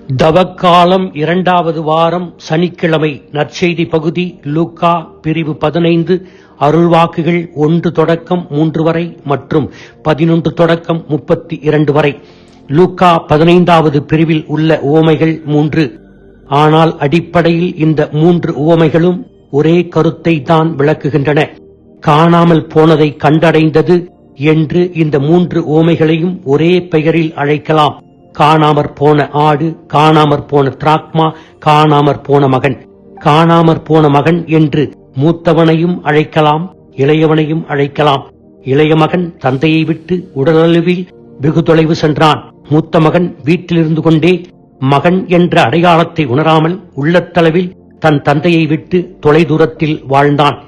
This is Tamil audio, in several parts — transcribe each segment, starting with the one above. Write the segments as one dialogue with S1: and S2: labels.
S1: தவக்காலம் 2வது வாரம் சனிக்கிழமை நற்செய்தி பகுதி லூக்கா பிரிவு 15 அருள்வாக்குகள் 1 தொடக்கம் 3 வரை மற்றும் 11 தொடக்கம் 32 வரை. லூக்கா 15வது பிரிவில் உள்ள உவமைகள் 3. ஆனால் அடிப்படையில் இந்த 3 உவமைகளும் ஒரே கருத்தை தான் விளக்குகின்றன. காணாமல் போனதை கண்டடைந்தது என்று இந்த 3 உவமைகளையும் ஒரே பெயரில் அழைக்கலாம். காணாமற் போன ஆடு, காணாமற் போன திராக்மா, காணாமற் போன மகன். காணாமற் போன மகன் என்று மூத்தவனையும் அழைக்கலாம், இளையவனையும் அழைக்கலாம். இளைய மகன் தந்தையை விட்டு உடலளவில் வெகு தொலைவு சென்றான். மூத்த மகன் வீட்டிலிருந்து கொண்டே மகன் என்ற அடையாளத்தை உணராமல் உள்ளத்தளவில் தன் தந்தையை விட்டு தொலைதூரத்தில் வாழ்ந்தான்.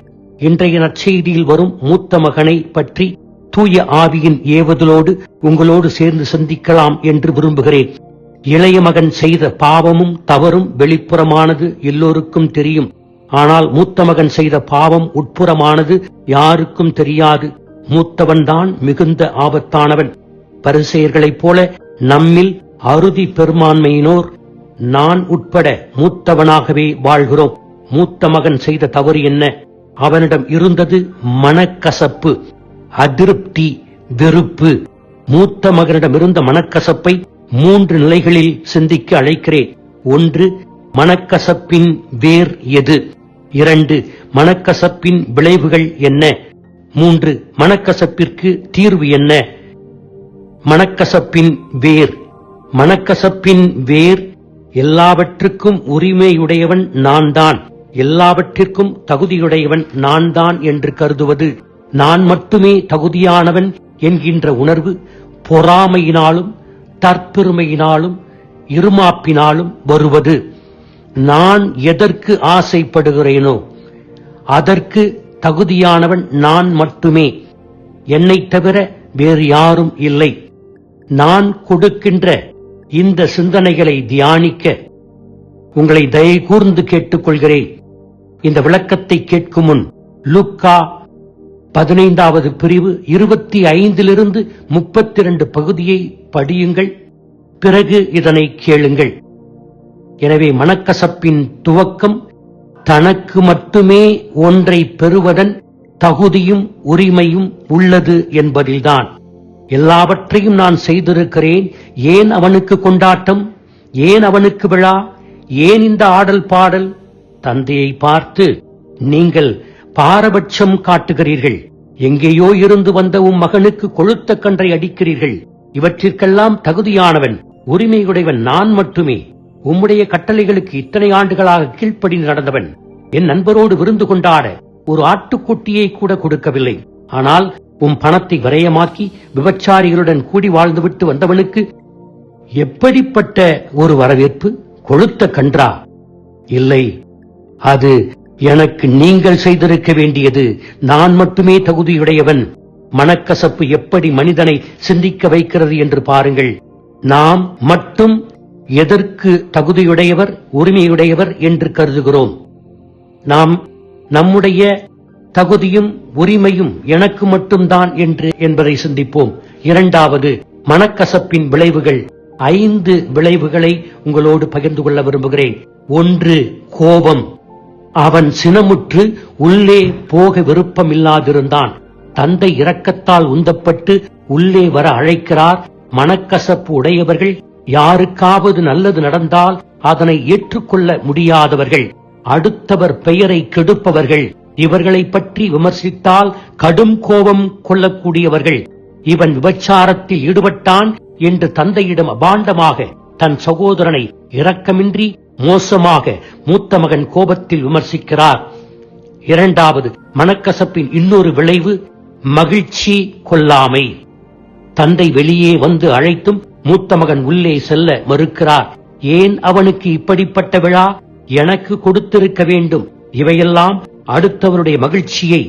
S1: இன்றைய நற்செய்தியில் வரும் மூத்த மகனை பற்றி தூய ஆவியின் ஏவுதலோடு உங்களோடு சேர்ந்து சிந்திக்கலாம் என்று விரும்புகிறேன். இளைய மகன் செய்த பாவமும் தவறும் வெளிப்புறமானது, எல்லோருக்கும் தெரியும். ஆனால் மூத்த மகன் செய்த பாவம் உட்புறமானது, யாருக்கும் தெரியாது. மூத்தவன்தான் மிகுந்த ஆபத்தானவன். பரிசேயர்களைப் போல நம்மில் அறுதி பெரும்பான்மையினோர், நான் உட்பட மூத்தவனாகவே வாழ்கிறோம். மூத்த மகன் செய்த தவறு என்ன? அவனிடம் இருந்தது மனக்கசப்பு, அதிருப்தி, வெறுப்பு. மூத்த மகனிடம் இருந்த மனக்கசப்பை 3 நிலைகளில் சிந்திக்க அழைக்கிறேன். 1. மனக்கசப்பின் வேர் எது? 2. மனக்கசப்பின் விளைவுகள் என்ன? 3. மனக்கசப்பிற்கு தீர்வு என்ன? மனக்கசப்பின் வேர். மனக்கசப்பின் வேர் எல்லாவற்றுக்கும் உரிமையுடையவன் நான் தான், எல்லாவற்றிற்கும் தகுதியுடையவன் நான் தான் என்று கருதுவது, நான் மட்டுமே தகுதியானவன் என்கின்ற உணர்வு பொறாமையினாலும் தற்பெருமையினாலும் இருமாப்பினாலும் வருவது. நான் எதற்கு ஆசைப்படுகிறேனோ அதற்கு தகுதியானவன் நான் மட்டுமே, என்னை தவிர வேறு யாரும் இல்லை. நான் கொடுக்கின்ற இந்த சிந்தனைகளை தியானிக்க உங்களை தயை கூர்ந்து கேட்டுக்கொள்கிறேன். இந்த விளக்கத்தை கேட்கும் முன் லூக்கா 15வது பிரிவு 25 32 பகுதியை படியுங்கள். பிறகு இதனை கேளுங்கள். எனவே மனக்கசப்பின் துவக்கம் தனக்கு மட்டுமே ஒன்றை பெறுவதன் தகுதியும் உரிமையும் உள்ளது என்பதில்தான். எல்லாவற்றையும் நான் செய்திருக்கிறேன், ஏன் அவனுக்கு கொண்டாட்டம், ஏன் அவனுக்கு விழா, ஏன் இந்த ஆடல் பாடல்? தந்தையை பார்த்து, நீங்கள் பாரபட்சம் காட்டுகிறீர்கள், எங்கேயோ இருந்து வந்த உம் மகனுக்கு கொழுத்த கன்றை அடிக்கிறீர்கள். இவற்றிற்கெல்லாம் தகுதியானவன் உரிமையுடையவன் நான் மட்டுமே. உம்முடைய கட்டளைகளுக்கு இத்தனை ஆண்டுகளாக கீழ்ப்படி நடந்தவன். என் நண்பரோடு விருந்து கொண்டாட ஒரு ஆட்டுக்குட்டியை கூட கொடுக்கவில்லை. ஆனால் உம் பணத்தை விரயமாக்கி விபச்சாரிகளுடன் கூடி வாழ்ந்துவிட்டு வந்தவனுக்கு எப்படிப்பட்ட ஒரு வரவேற்பு! கொழுத்த கன்றா? இல்லை, அது எனக்கு நீங்கள் செய்திருக்க வேண்டியது. நான் மட்டுமே தகுதியுடையவன். மனக்கசப்பு எப்படி மனிதனை சிந்திக்க வைக்கிறது என்று பாருங்கள். நாம் மட்டும் எதற்கு தகுதியுடையவர், உரிமையுடையவர் என்று கருதுகிறோம்? நாம் நம்முடைய தகுதியும் உரிமையும் எனக்கு மட்டும்தான் என்று என்பதை சிந்திப்போம். 2வது, மனக்கசப்பின் விளைவுகள். 5 விளைவுகளை உங்களோடு பகிர்ந்து கொள்ள விரும்புகிறேன். 1. கோபம். அவன் சினமுற்று உள்ளே போக விருப்பமில்லாதிருந்தான். தந்தை இரக்கத்தால் உந்தப்பட்டு உள்ளே வர அழைக்கிறார். மனக்கசப்பு உடையவர்கள் யாருக்காவது நல்லது நடந்தால் அதனை ஏற்றுக்கொள்ள முடியாதவர்கள், அடுத்தவர் பெயரை கெடுப்பவர்கள், இவர்களை பற்றி விமர்சித்தால் கடும் கோபம் கொள்ளக்கூடியவர்கள். இவன் விபச்சாரத்தில் ஈடுபட்டான் என்று தந்தையிடம் அபாண்டமாக தன் சகோதரனை இரக்கமின்றி மோசமாக மூத்த மகன் கோபத்தில் விமர்சிக்கிறார். 2வது, மனக்கசப்பின் இன்னொரு விளைவு மகிழ்ச்சி கொள்ளாமை. தந்தை வெளியே வந்து அழைத்தும் மூத்த மகன் உள்ளே செல்ல மறுக்கிறார். ஏன் அவனுக்கு இப்படிப்பட்ட விழா? எனக்கு கொடுத்திருக்க வேண்டும். இவையெல்லாம் அடுத்தவருடைய மகிழ்ச்சியை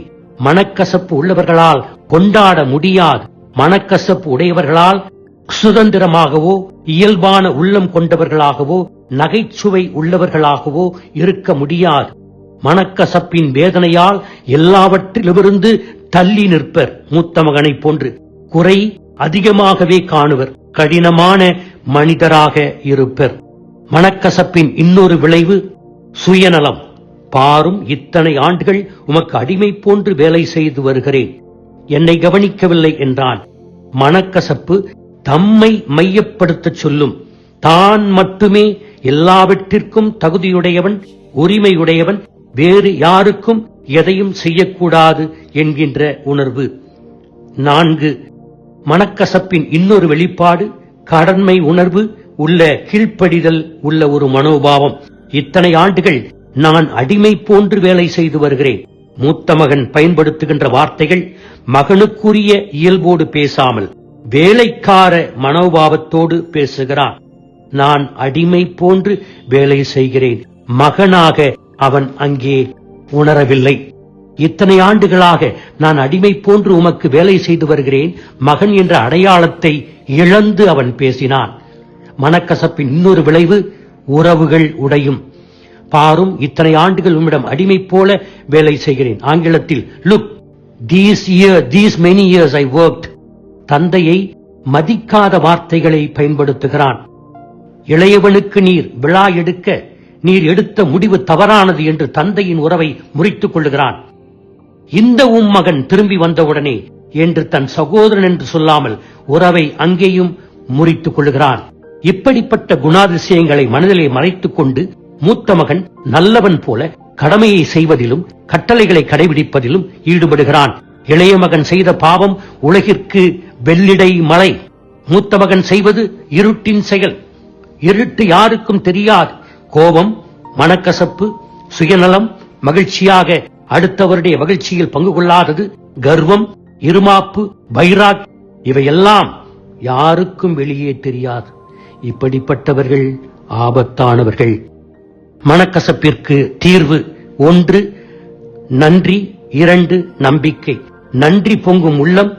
S1: மனக்கசப்பு உள்ளவர்களால் கொண்டாட முடியாது. மனக்கசப்பு உடையவர்களால் சுதந்திரமாகவோ இயல்பான உள்ளம் கொண்டவர்களாகவோ நகைச்சுவை உள்ளவர்களாகவோ இருக்க முடியாது. மனக்கசப்பின் வேதனையால் எல்லாவற்றிலிருந்து தள்ளி நிற்பர். மூத்த மகனை போன்று குறை அதிகமாகவே காணுவர், கடினமான மனிதராக இருப்பர். மனக்கசப்பின் இன்னொரு விளைவு சுயநலம். பாரும், இத்தனை ஆண்டுகள் உமக்கு அடிமை போன்று வேலை செய்து வருகிறேன், என்னை கவனிக்கவில்லை என்றான். மனக்கசப்பு தம்மை மையப்படுத்தச் சொல்லும். தான் மட்டுமே எல்லாவற்றிற்கும் தகுதியுடையவன், உரிமையுடையவன், வேறு யாருக்கும் எதையும் செய்யக்கூடாது என்கின்ற உணர்வு. 4. மனக்கசப்பின் இன்னொரு வெளிப்பாடு கடமை உணர்வு உள்ள கீழ்ப்படிதல் உள்ள ஒரு மனோபாவம். இத்தனை ஆண்டுகள் நான் அடிமை போன்று வேலை செய்து வருகிறேன். மூத்த மகன் பயன்படுத்துகின்ற வார்த்தைகள் மகனுக்குரிய இயல்போடு பேசாமல் வேலைக்கார மனோபாவத்தோடு பேசுகிறான். நான் அடிமை போன்று வேலை செய்கிறேன். மகனாக அவன் அங்கே உணரவில்லை. இத்தனை ஆண்டுகளாக நான் அடிமை போன்று உமக்கு வேலை செய்து வருகிறேன், மகன் என்ற அடையாளத்தை இழந்து அவன் பேசினான். மனக்கசப்பின் இன்னொரு விளைவு உறவுகள் உடையும். பாரும், இத்தனை ஆண்டுகள் உம்மிடம் அடிமை போல வேலை செய்கிறேன். ஆங்கிலத்தில் look, these many years I worked. தந்தையை மதிக்காத வார்த்தைகளை பயன்படுத்துகிறான். இளையவனுக்கு நீர் விழா எடுக்க நீர் எடுத்த முடிவு தவறானது என்று தந்தையின் உறவை முறித்துக் கொள்ளுகிறான். இந்த மகன் திரும்பி வந்தவுடனே என்று தன் சகோதரன் என்று சொல்லாமல் உறவை அங்கேயும் முறித்துக் கொள்ளுகிறான். இப்படிப்பட்ட குணாதிசயங்களை மனதிலே மறைத்துக் கொண்டு மூத்த மகன் நல்லவன் போல கடமையை செய்வதிலும் கட்டளைகளை கடைபிடிப்பதிலும் ஈடுபடுகிறான். இளைய மகன் செய்த பாவம் உலகிற்கு வெள்ளிடை மலை. மூத்த மகன் செய்வது இருட்டின் செயல். இருட்டு யாருக்கும் தெரியாது. கோபம், மனக்கசப்பு, சுயநலம், மகிழ்ச்சியாக அடுத்தவருடைய மகிழ்ச்சியில் பங்கு கொள்ளாதது, கர்வம், இருமாப்பு, வைராக், இவையெல்லாம் யாருக்கும் வெளியே தெரியாது. இப்படிப்பட்டவர்கள் ஆபத்தானவர்கள். மனக்கசப்பிற்கு தீர்வு: 1. நன்றி. 2. நம்பிக்கை. நன்றி பொங்கும் உள்ளம்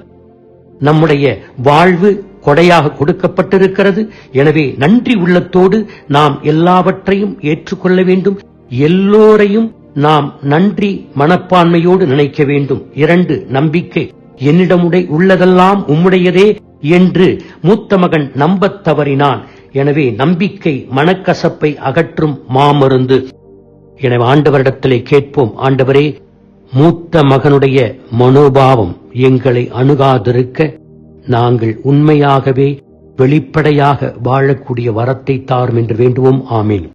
S1: நம்முடைய வாழ்வு கொடையாக கொடுக்கப்பட்டிருக்கிறது. எனவே நன்றி உள்ளத்தோடு நாம் எல்லாவற்றையும் ஏற்றுக்கொள்ள வேண்டும். எல்லோரையும் நாம் நன்றி மனப்பான்மையோடு நினைக்க வேண்டும். 2. நம்பிக்கை. என்னிடமுடைய உள்ளதெல்லாம் உம்முடையதே என்று மூத்த மகன் நம்பத் தவறினான். எனவே நம்பிக்கை மனக்கசப்பை அகற்றும் மாமருந்து. எனவே ஆண்டவரிடத்திலே கேட்போம், ஆண்டவரே, மூத்த மகனுடைய மனோபாவம் எங்களை அணுகாதிருக்க நாங்கள் உண்மையாகவே வெளிப்படையாக வாழக்கூடிய வரத்தை தாரும் என்று வேண்டுவோம். ஆமீன்.